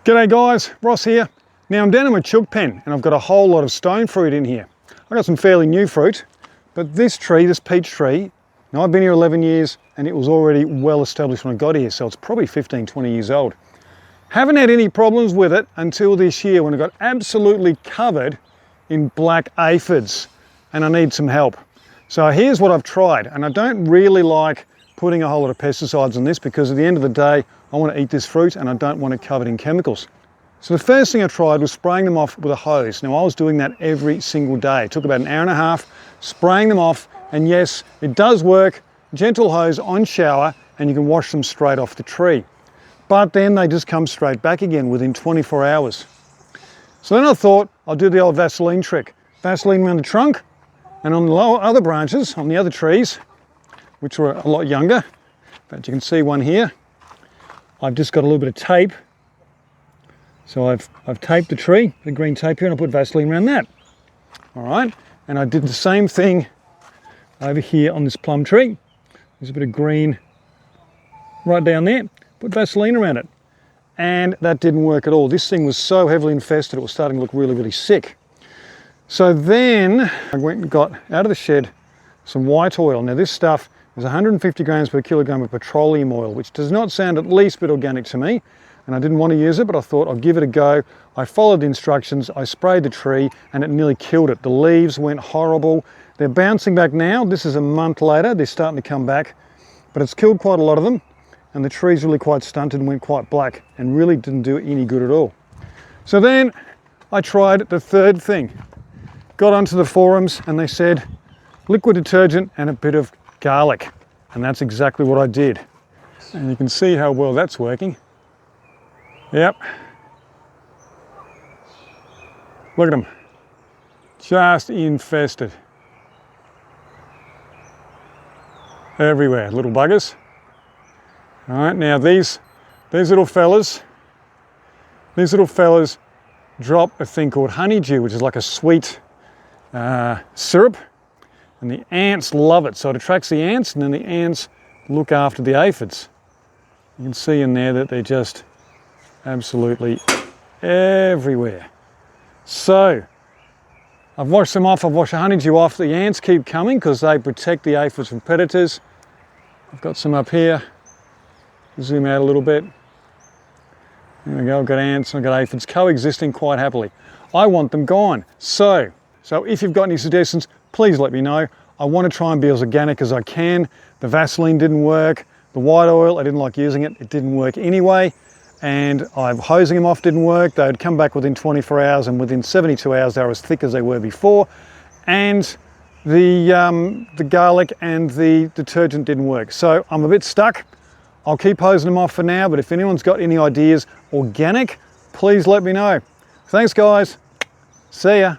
G'day guys, Ross here. Now I'm down in my chook pen and I've got a whole lot of stone fruit in here. I've got some fairly new fruit, but this tree, this peach tree, now I've been here 11 years and it was already well established when I got here, so it's probably 15, 20 years old. Haven't had any problems with it until this year when it got absolutely covered in black aphids and I need some help. So here's what I've tried, and I don't really like putting a whole lot of pesticides on this because at the end of the day, I want to eat this fruit and I don't want it covered in chemicals. So the first thing I tried was spraying them off with a hose. Now I was doing that every single day. It took about an hour and a half spraying them off, and yes, it does work. Gentle hose on shower and you can wash them straight off the tree. But then they just come straight back again within 24 hours. So then I thought I'll do the old Vaseline trick. Vaseline around the trunk and on the lower other branches, on the other trees, which were a lot younger. In fact, you can see one here. I've just got a little bit of tape. So I've taped the tree, the green tape here, and I put Vaseline around that. All right, and I did the same thing over here on this plum tree. There's a bit of green right down there. Put Vaseline around it. And that didn't work at all. This thing was so heavily infested, it was starting to look really, really sick. So then I went and got out of the shed some white oil. Now this stuff is 150 grams per kilogram of petroleum oil, which does not sound at least a bit organic to me. And I didn't want to use it, but I thought I'll give it a go. I followed the instructions, I sprayed the tree, and it nearly killed it. The leaves went horrible. They're bouncing back now. This is a month later. They're starting to come back, but it's killed quite a lot of them. And the tree's really quite stunted and went quite black and really didn't do any good at all. So then I tried the third thing. Got onto the forums and they said liquid detergent and a bit of garlic. And that's exactly what I did. And you can see how well that's working. Yep. Look at them. Just infested. Everywhere, little buggers. All right, now these little fellas drop a thing called honeydew, which is like a sweet syrup, and the ants love it. So it attracts the ants, and then the ants look after the aphids. You can see in there that they're just absolutely everywhere. So I've washed them off, I've washed the honeydew off. The ants keep coming because they protect the aphids from predators. I've got some up here. Zoom out a little bit. There we go, I've got ants and I've got aphids coexisting quite happily. I want them gone. So if you've got any suggestions, please let me know. I want to try and be as organic as I can. The Vaseline didn't work. The white oil, I didn't like using it. It didn't work anyway. And I'm hosing them off, didn't work. They would come back within 24 hours and within 72 hours, they were as thick as they were before. And the garlic and the detergent didn't work. So I'm a bit stuck. I'll keep hosing them off for now, but if anyone's got any ideas, organic, please let me know. Thanks guys. See ya.